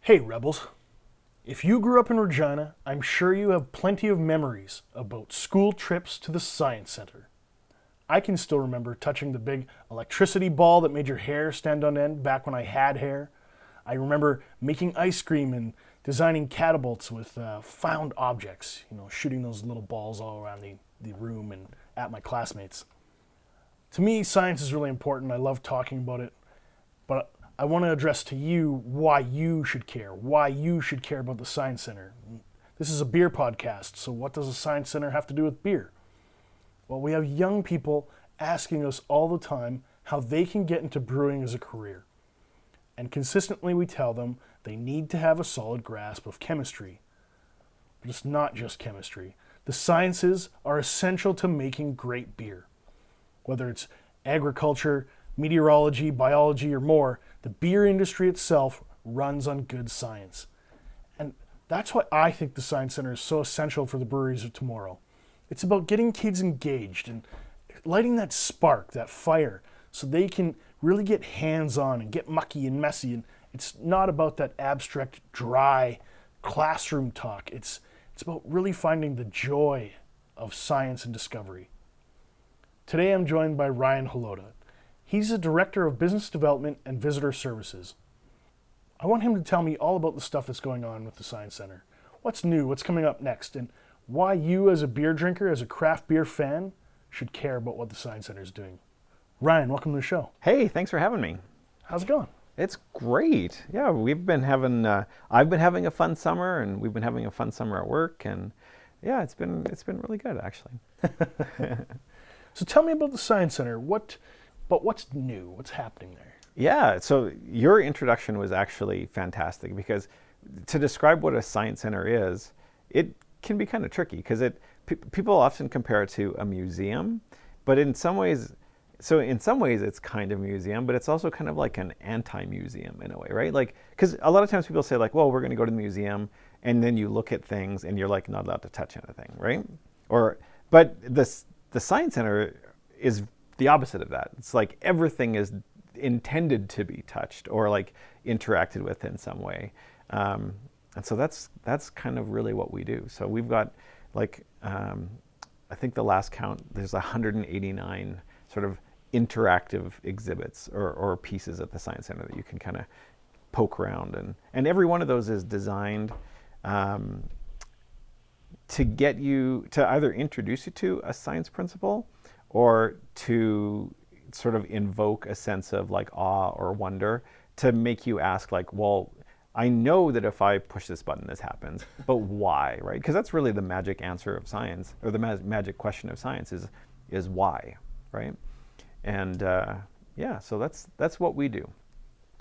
Hey Rebels, if you grew up in Regina, I'm sure you have plenty of memories about school trips to the Science Center. I can still remember touching the big electricity ball that made your hair stand on end back when I had hair. I remember making ice cream and designing catapults with found objects, shooting those little balls all around the room and at my classmates. To me, science is really important. I love talking about it, but I want to address to you why you should care about the Science Center. This is a beer podcast, so what does a Science Center have to do with beer? Well, we have young people asking us all the time how they can get into brewing as a career. And consistently we tell them they need to have a solid grasp of chemistry. But it's not just chemistry. The sciences are essential to making great beer. Whether it's agriculture, meteorology, biology, or more, the beer industry itself runs on good science. And that's why I think the Science Center is so essential for the breweries of tomorrow. It's about getting kids engaged and lighting that spark, that fire, so they can really get hands-on and get mucky and messy. And it's not about that abstract, dry classroom talk. It's about really finding the joy of science and discovery. Today I'm joined by Ryan Holota. He's the Director of Business Development and Visitor Services. I want him to tell me all about the stuff that's going on with the Science Center. What's new, what's coming up next, and why you as a beer drinker, as a craft beer fan, should care about what the Science Center is doing. Ryan, welcome to the show. Hey, thanks for having me. How's it going? It's great. Yeah, we've been having, I've been having a fun summer, and we've been having a fun summer at work, and yeah, it's been really good, actually. So tell me about the Science Center. What's new? What's happening there? Yeah, so your introduction was actually fantastic, because to describe what a Science Center is, it can be kind of tricky, because people often compare it to a museum, but in some ways it's kind of a museum, but it's also kind of like an anti-museum in a way, right? Like, because a lot of times people say like, well, we're going to go to the museum, and then you look at things and you're like not allowed to touch anything, right? But the Science Center is the opposite of that. It's like everything is intended to be touched or like interacted with in some way. And so that's kind of really what we do. So we've got like, I think the last count, there's 189 sort of interactive exhibits or pieces at the Science Center that you can kind of poke around. And every one of those is designed to get you to either introduce you to a science principle or to sort of invoke a sense of like awe or wonder, to make you ask like, well, I know that if I push this button, this happens, but why, right? Because that's really the magic answer of science, or the magic question of science is why, right? And yeah, so that's what we do.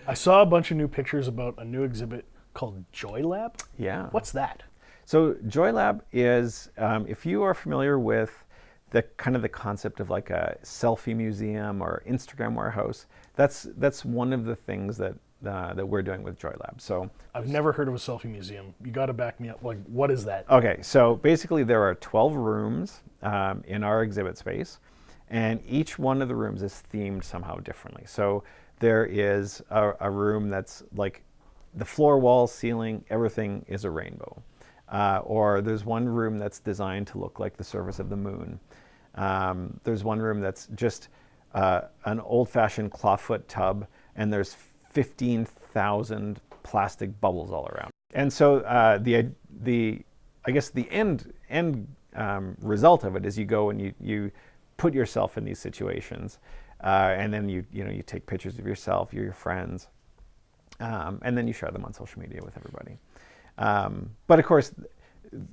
I saw a bunch of new pictures about a new exhibit called Joy Lab. Yeah. What's that? So Joy Lab is, if you are familiar with the kind of the concept of like a Selfie Museum or Instagram warehouse, that's one of the things that we're doing with Joy Lab. So I've never heard of a Selfie Museum. You got to back me up. Like, what is that? Okay, so basically there are 12 rooms in our exhibit space, and each one of the rooms is themed somehow differently. So there is a room that's like the floor, walls, ceiling, everything is a rainbow. Or there's one room that's designed to look like the surface of the moon. There's one room that's just an old-fashioned clawfoot tub, and there's 15,000 plastic bubbles all around. And so I guess the end result of it is you go and you put yourself in these situations, and then you take pictures of yourself, your friends, and then you share them on social media with everybody. But of course,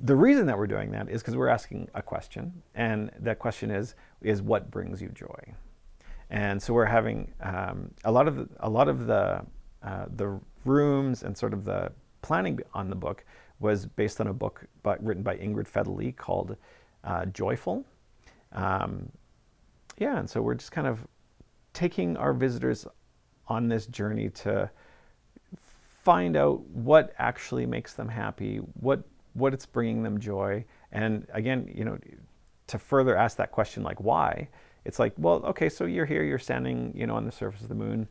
the reason that we're doing that is because we're asking a question, and that question is what brings you joy? And so we're having a lot of the rooms and sort of the planning on the book was based on a book written by Ingrid Fedeli called Joyful. Yeah, and so we're just kind of taking our visitors on this journey to find out what actually makes them happy, what it's bringing them joy, And again, to further ask that question, like why, it's like, well, okay, so you're here, you're standing, on the surface of the moon.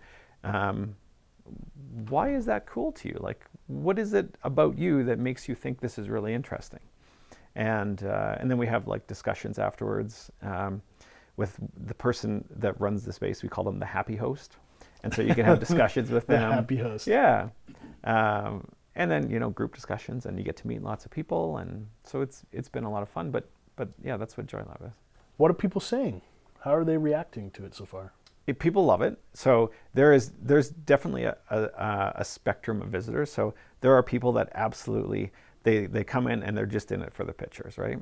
Why is that cool to you? Like, what is it about you that makes you think this is really interesting? And then we have like discussions afterwards with the person that runs the space. We call them the happy host, and so you can have discussions with them. The happy host. Yeah, and then group discussions, and you get to meet lots of people, and so it's been a lot of fun. But yeah, that's what Joy Lab is. What are people saying? How are they reacting to it so far? People love it. So there's definitely a spectrum of visitors. So there are people that absolutely they come in and they're just in it for the pictures, right?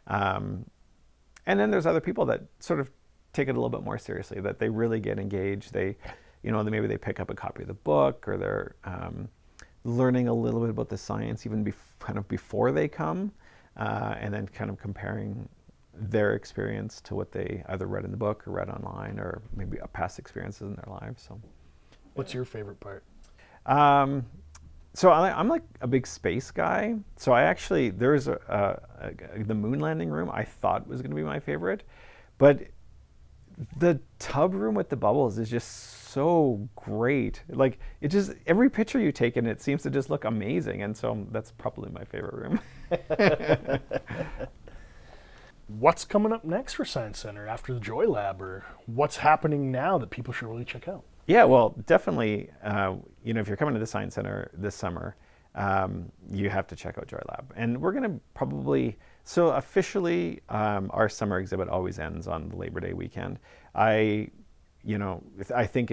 And then there's other people that sort of take it a little bit more seriously, that they really get engaged. They, maybe they pick up a copy of the book, or they're learning a little bit about the science even kind of before they come, and then kind of comparing their experience to what they either read in the book or read online, or maybe past experiences in their lives. So, what's your favorite part? So I'm like a big space guy. So there's the moon landing room I thought was going to be my favorite, but the tub room with the bubbles is just so great. Like every picture you take in it seems to just look amazing, and so that's probably my favorite room. What's coming up next for Science Center after the Joy Lab, or what's happening now that people should really check out? Yeah, well, definitely, if you're coming to the Science Center this summer, you have to check out Joy Lab. And we're going to so officially, our summer exhibit always ends on the Labor Day weekend. I think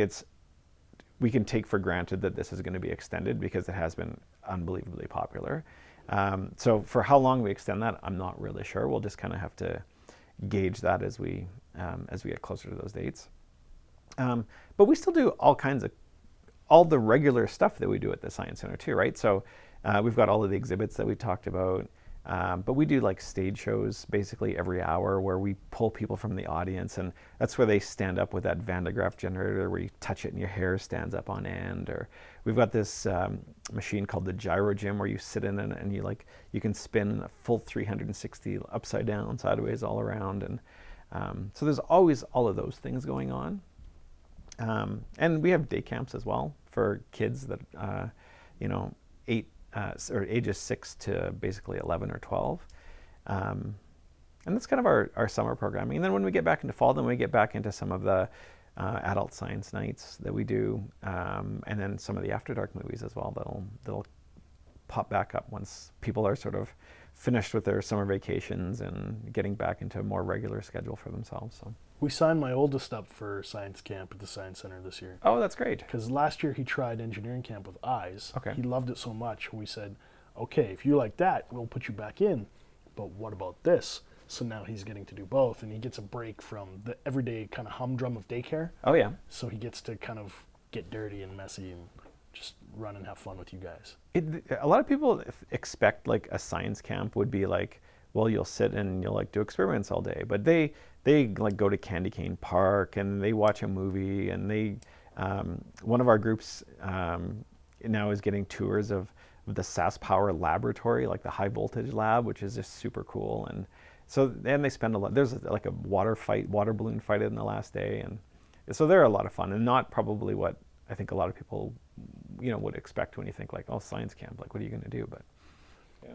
we can take for granted that this is going to be extended because it has been unbelievably popular. So for how long we extend that, I'm not really sure. We'll just kind of have to gauge that as we get closer to those dates. But we still do all the regular stuff that we do at the Science Center too, right? So we've got all of the exhibits that we talked about, but we do like stage shows basically every hour where we pull people from the audience, and that's where they stand up with that Van de Graaff generator where you touch it and your hair stands up on end. Or we've got this machine called the Gyro Gym where you sit in it and you can spin a full 360 upside down, sideways, all around. And so there's always all of those things going on. And we have day camps as well for kids that, 8 or ages 6 to basically 11 or 12. And that's kind of our summer programming. And then when we get back into fall, then we get back into some of the adult science nights that we do, and then some of the After Dark movies as well that'll pop back up once people are sort of finished with their summer vacations and getting back into a more regular schedule for themselves. So. We signed my oldest up for science camp at the Science Center this year. Oh, that's great. Because last year he tried engineering camp with eyes. Okay. He loved it so much. We said, okay, if you like that, we'll put you back in. But what about this? So now he's getting to do both, and he gets a break from the everyday kind of humdrum of daycare. Oh, yeah. So he gets to kind of get dirty and messy and just run and have fun with you guys. A lot of people expect like a science camp would be like, well, you'll sit and you'll like do experiments all day, but they like go to Candy Cane Park and they watch a movie, and one of our groups now is getting tours of the Sask Power laboratory, like the high voltage lab, which is just super cool. And so then they spend a lot. There's like a water balloon fight in the last day, and so they're a lot of fun, and not probably what I think a lot of people would expect when you think like, oh, science camp, like what are you going to do? But yeah.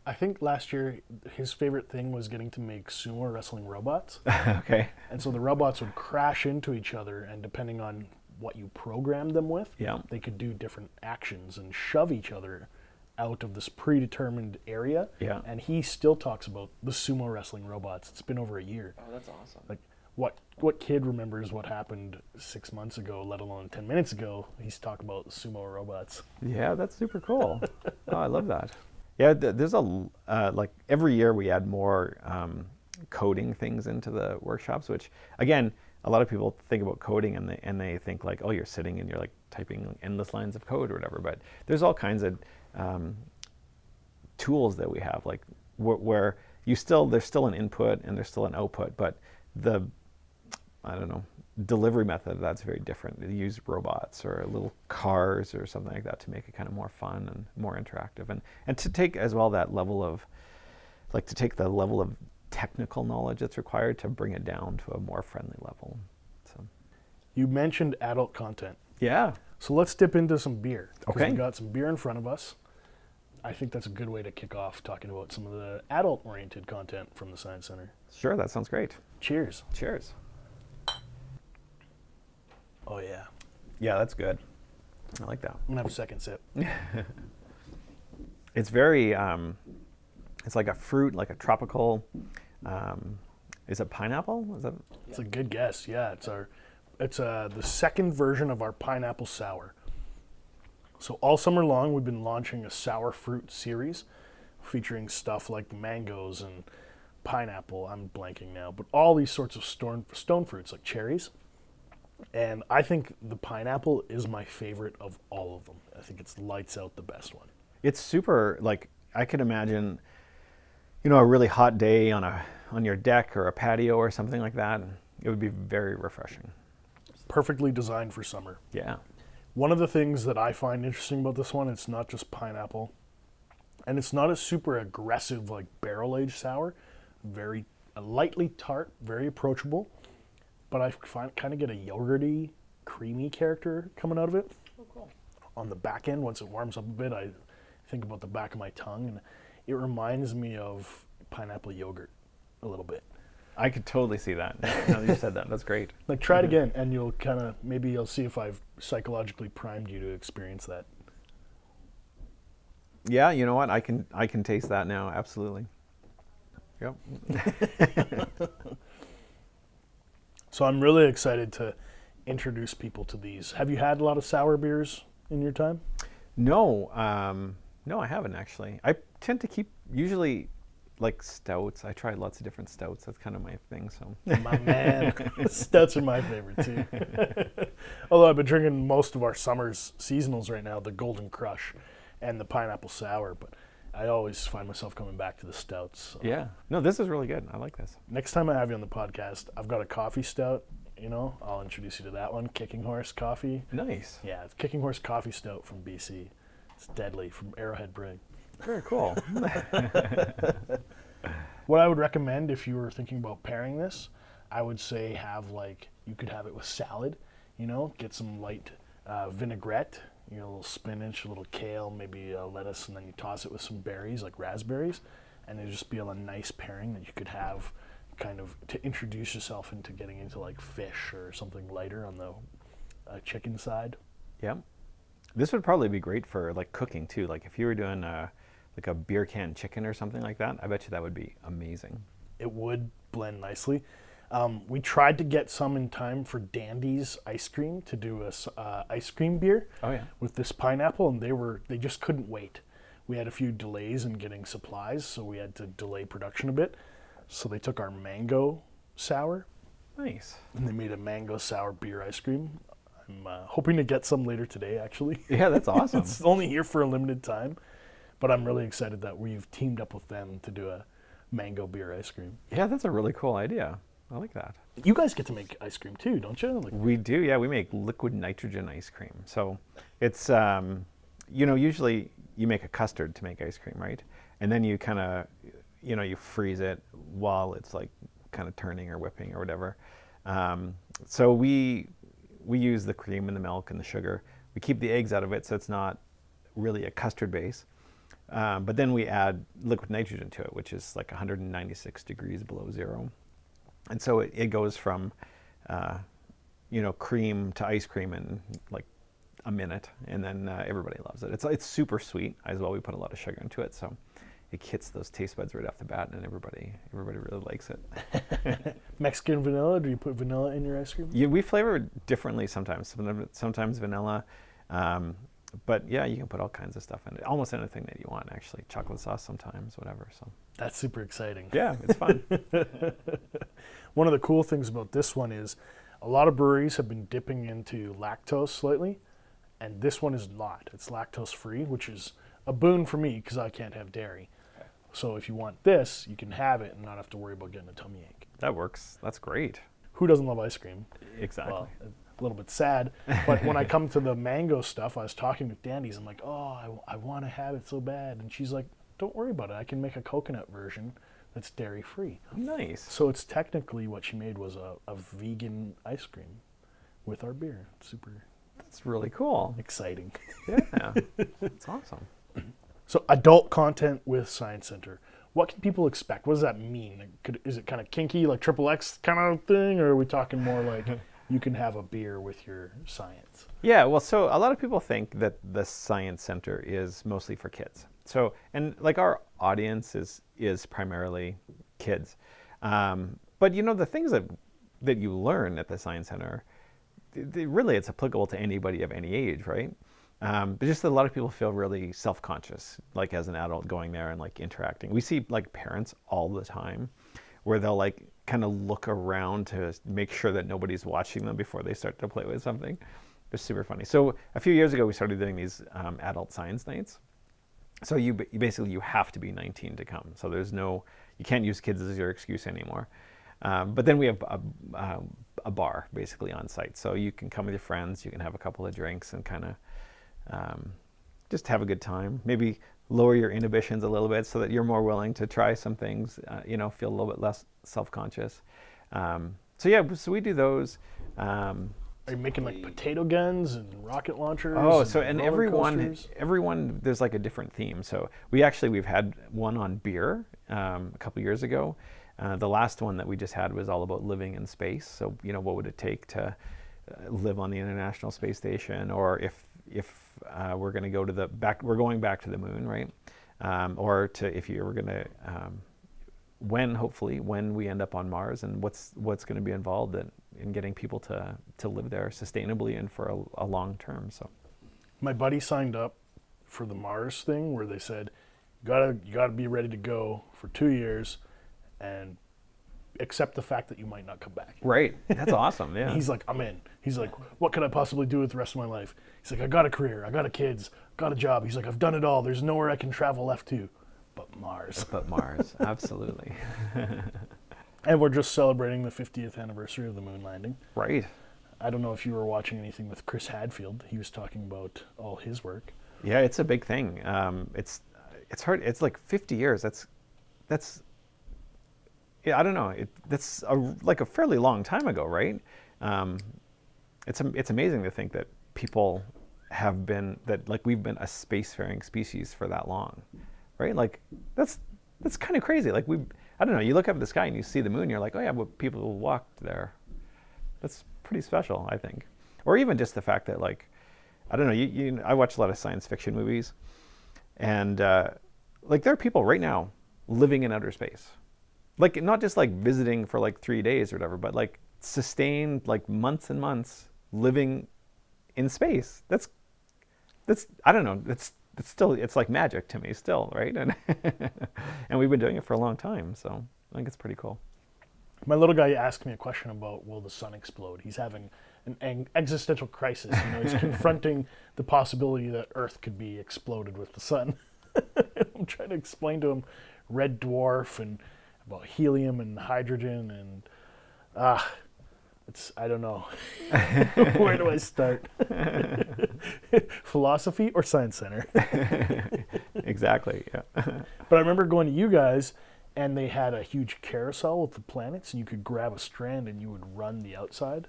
I think last year his favorite thing was getting to make sumo wrestling robots. Okay. And so the robots would crash into each other, and depending on what you programmed them with, yeah, they could do different actions and shove each other out of this predetermined area. Yeah. And he still talks about the sumo wrestling robots. It's been over a year. Oh, that's awesome. Like what kid remembers what happened 6 months ago, let alone 10 minutes ago? He's talking about sumo robots. Yeah, that's super cool. Oh, I love that. Yeah, there's like every year we add more coding things into the workshops, which again, a lot of people think about coding and they think like, oh, you're sitting and you're like typing endless lines of code or whatever. But there's all kinds of tools that we have, like where there's still an input and there's still an output, but the delivery method that's very different. You use robots or little cars or something like that to make it kind of more fun and more interactive, and to take as well that level of like to take the level of technical knowledge that's required to bring it down to a more friendly level. So You mentioned adult content. yeah. So let's dip into some beer. 'Cause Okay. we got some beer in front of us. I think that's a good way to kick off talking about some of the adult-oriented content from the Science Center. Sure, that sounds great. Cheers. Cheers. Oh, yeah. Yeah, that's good. I like that. I'm going to have a second sip. It's very, it's like a fruit, like a tropical, is it pineapple? Is that? It's a good guess. Yeah, it's the second version of our pineapple sour. So all summer long, we've been launching a sour fruit series featuring stuff like mangoes and pineapple. I'm blanking now, but all these sorts of stone fruits like cherries. And I think the pineapple is my favorite of all of them. I think it's lights out the best one. It's super, like, I could imagine, you know, a really hot day on your deck or a patio or something like that. It would be very refreshing. Perfectly designed for summer. Yeah. One of the things that I find interesting about this one, it's not just pineapple, and it's not a super aggressive like barrel-aged sour. Very lightly tart, very approachable, but I kind of get a yogurty, creamy character coming out of it. Oh, cool. On the back end, once it warms up a bit, I think about the back of my tongue, and it reminds me of pineapple yogurt a little bit. I could totally see that. Now that you said that, that's great. Like, try it again, and you'll maybe you'll see if I've psychologically primed you to experience that. Yeah, you know what? I can taste that now. Absolutely. Yep. So I'm really excited to introduce people to these. Have you had a lot of sour beers in your time? No, no, I haven't actually. I tend to keep usually like stouts. I try lots of different stouts. That's kind of my thing. So My man, stouts are my favorite too. Although I've been drinking most of our summer's seasonals right now, the Golden Crush and the Pineapple Sour, but I always find myself coming back to the stouts. So. yeah, no, this is really good. I like this. Next time I have you on the podcast, I've got a coffee stout. You know, I'll introduce you to that one, Kicking Horse Coffee. Nice. Yeah, it's Kicking Horse Coffee Stout from BC. It's deadly, from Arrowhead Brewing. Very cool. What I would recommend if you were thinking about pairing this, I would say you could have it with salad, you know, get some light vinaigrette, you know, a little spinach, a little kale, maybe lettuce, and then you toss it with some berries like raspberries, and it'd just be a nice pairing that you could have kind of to introduce yourself into getting into like fish or something lighter on the chicken side. Yep. This would probably be great for like cooking too. Like if you were doing like a beer can chicken or something like that, I bet you that would be amazing. It would blend nicely. We tried to get some in time for Dandy's ice cream to do a ice cream beer Oh yeah. with this pineapple, and they just couldn't wait. We had a few delays in getting supplies, so we had to delay production a bit. So they took our mango sour Nice. and they made a mango sour beer ice cream. I'm hoping to get some later today, actually. Yeah, that's awesome. It's only here for a limited time, but I'm really excited that we've teamed up with them to do a mango beer ice cream. Yeah, that's a really cool idea. I like that. You guys get to make ice cream too, don't you? Like, We do, yeah. We make liquid nitrogen ice cream. So it's, you know, usually you make a custard to make ice cream, right? And then you kind of, you know, you freeze it while it's like kind of turning or whipping or whatever. So we use the cream and the milk and the sugar. We keep the eggs out of it, so it's not really a custard base. But then we add liquid nitrogen to it, which is like 196 degrees below zero. And so it goes from, you know, cream to ice cream in like a minute, and then everybody loves it. It's super sweet as well. We put a lot of sugar into it, so it hits those taste buds right off the bat, and everybody really likes it. Mexican vanilla? Do you put vanilla in your ice cream? Yeah, we flavor it differently sometimes. Sometimes vanilla, but yeah, you can put all kinds of stuff in it. Almost anything that you want, actually. Chocolate sauce sometimes, whatever. So That's super exciting. yeah, it's fun. One of the cool things about this one is a lot of breweries have been dipping into lactose slightly, and this one is not. It's lactose free, which is a boon for me because I can't have dairy. So if you want this, you can have it and not have to worry about getting a tummy ache. That works. That's great. Who doesn't love ice cream? Exactly. Well, a little bit sad, but when I come to the mango stuff, I was talking with Dandy's. I'm like, oh, I want to have it so bad, and she's like, don't worry about it. I can make a coconut version that's dairy-free. Nice. So it's technically what she made was a vegan ice cream with our beer. Super That's really cool. exciting. Yeah, that's awesome. So adult content with Science Center. What can people expect? What does that mean? Is it kind of kinky, like XXX kind of thing, or are we talking more like you can have a beer with your science? Yeah, well, so a lot of people think that the Science Center is mostly for kids. So, and like our audience is primarily kids. But you know, the things that you learn at the Science Center, really it's applicable to anybody of any age, right? But just that a lot of people feel really self-conscious, like as an adult going there and like interacting. We see like parents all the time where they'll like kind of look around to make sure that nobody's watching them before they start to play with something. It's super funny. So a few years ago, we started doing these adult science nights. So you basically you have to be 19 to come. So you can't use kids as your excuse anymore. But then we have a bar basically on site. So you can come with your friends, you can have a couple of drinks and kind of just have a good time. Maybe lower your inhibitions a little bit so that you're more willing to try some things, feel a little bit less self-conscious. So we do those. Are you making like potato guns and rocket launchers? Oh, so and roller everyone, there's like a different theme. So we've had one on beer a couple years ago. The last one that we just had was all about living in space. So, what would it take to live on the International Space Station, or if we're going to go to we're going back to the moon, right? Or if you were going to, when we end up on Mars, and what's going to be involved in getting people to live there sustainably and for a long term. So, my buddy signed up for the Mars thing where they said you gotta be ready to go for 2 years and accept the fact that you might not come back. Right. That's awesome. Yeah. He's like, I'm in. He's like, what could I possibly do with the rest of my life? He's like, I got a career, I got kids, got a job. He's like, I've done it all. There's nowhere I can travel left to but Mars. But Mars, absolutely. And we're just celebrating the 50th anniversary of the moon landing. Right. I don't know if you were watching anything with Chris Hadfield. He was talking about all his work. Yeah, it's a big thing. It's hard. It's like 50 years. That's yeah, I don't know. That's like a fairly long time ago, right? It's amazing to think that people we've been a spacefaring species for that long, right? Like that's kind of crazy. Like I don't know. You look up at the sky and you see the moon. You're like, oh yeah, but people walked there. That's pretty special, I think. Or even just the fact that like, I don't know. I watch a lot of science fiction movies, and like there are people right now living in outer space. Like not just like visiting for like 3 days or whatever, but like sustained like months and months living in space. That's I don't know. It's like magic to me still, right? And and we've been doing it for a long time, so I think it's pretty cool. My little guy asked me a question about will the sun explode. He's having an existential crisis. He's confronting the possibility that Earth could be exploded with the sun. I'm trying to explain to him red dwarf and about helium and hydrogen and I don't know. Where do I start? Philosophy or Science Center? Exactly, yeah. But I remember going to you guys and they had a huge carousel with the planets and you could grab a strand and you would run the outside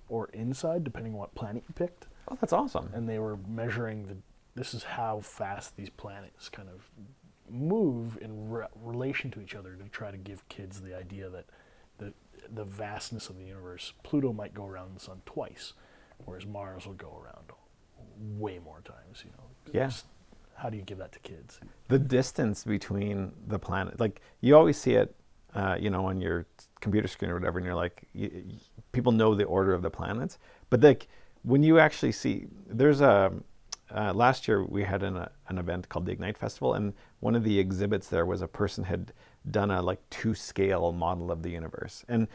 or inside depending on what planet you picked. Oh, that's awesome. And they were measuring this is how fast these planets kind of move in relation to each other to try to give kids the idea that the vastness of the universe. Pluto might go around the sun twice, whereas Mars will go around way more times. Yeah. Just, how do you give that to kids? The distance between the planet, like you always see it, on your computer screen or whatever, and you're like, people know the order of the planets, but like when you actually see, there's last year we had an event called the Ignite Festival, and one of the exhibits there was a person had done a like 2-scale model of the universe, and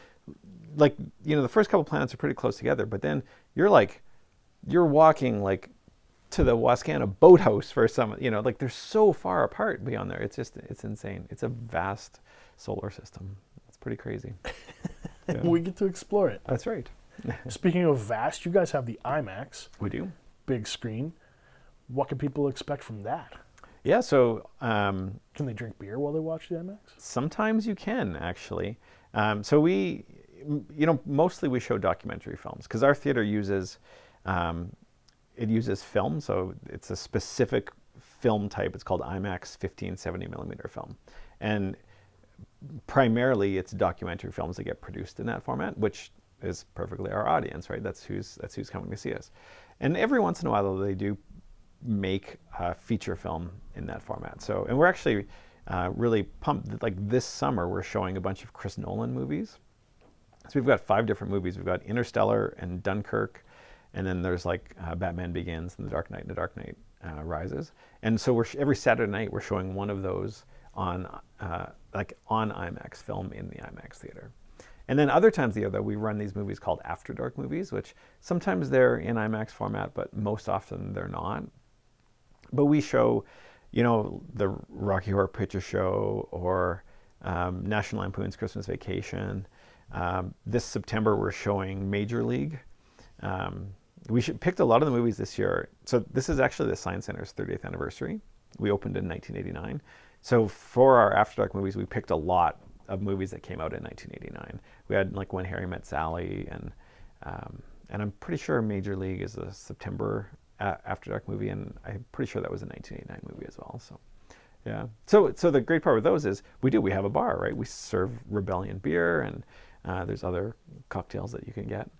like the first couple planets are pretty close together, but then you're walking like to the Wascana boathouse for some, like they're so far apart beyond there. It's insane. It's a vast solar system. It's pretty crazy. Yeah. We get to explore it. That's right. Speaking of vast, you guys have the IMAX. We do. Big screen. What can people expect from that? Yeah, so Can they drink beer while they watch the IMAX? sometimes you can actually. So we, mostly we show documentary films because our theater uses, it uses film. So it's a specific film type. It's called IMAX 1570 millimeter film. And primarily it's documentary films that get produced in that format, which is perfectly our audience, right? That's who's coming to see us. And every once in a while, they do make a feature film in that format. So, and we're actually really pumped. Like this summer, we're showing a bunch of Chris Nolan movies. So we've got 5 different movies. We've got Interstellar and Dunkirk, and then there's like Batman Begins and The Dark Knight and The Dark Knight Rises. And so we're every Saturday night we're showing one of those on on IMAX film in the IMAX theater. And then other times of the year, though, we run these movies called After Dark movies, which sometimes they're in IMAX format, but most often they're not. But we show, the Rocky Horror Picture Show or National Lampoon's Christmas Vacation. This September, we're showing Major League. We picked a lot of the movies this year. So this is actually the Science Center's 30th anniversary. We opened in 1989. So for our After Dark movies, we picked a lot of movies that came out in 1989. We had like When Harry Met Sally, and I'm pretty sure Major League is a September After Dark movie, and I'm pretty sure that was a 1989 movie as well. So, yeah. So the great part with those is we have a bar, right? We serve Rebellion beer, and there's other cocktails that you can get,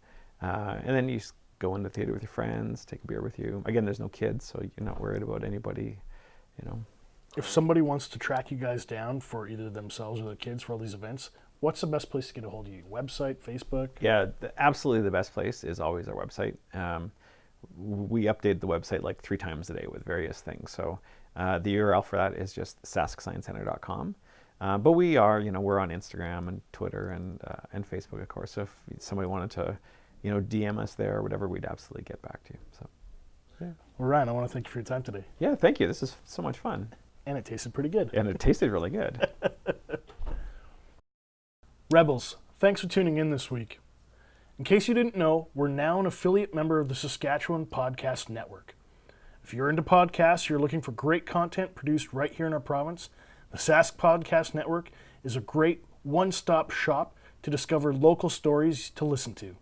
and then you just go into the theater with your friends, take a beer with you. Again, there's no kids, so you're not worried about anybody, If somebody wants to track you guys down for either themselves or their kids for all these events, what's the best place to get a hold of you? Website, Facebook? Yeah, absolutely the best place is always our website. We update the website like 3 times a day with various things. So the URL for that is just sasksciencecenter.com. But we are, we're on Instagram and Twitter and Facebook, of course. So if somebody wanted to, DM us there or whatever, we'd absolutely get back to you. So, yeah. Well, Ryan, I want to thank you for your time today. Yeah, thank you. This is so much fun. And it tasted pretty good. And it tasted really good. Rebels, thanks for tuning in this week. In case you didn't know, we're now an affiliate member of the Saskatchewan Podcast Network. If you're into podcasts, you're looking for great content produced right here in our province, the Sask Podcast Network is a great one-stop shop to discover local stories to listen to.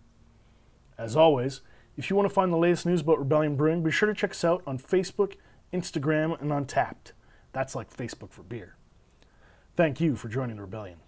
As always, if you want to find the latest news about Rebellion Brewing, be sure to check us out on Facebook, Instagram, and Untapped. That's like Facebook for beer. Thank you for joining the Rebellion.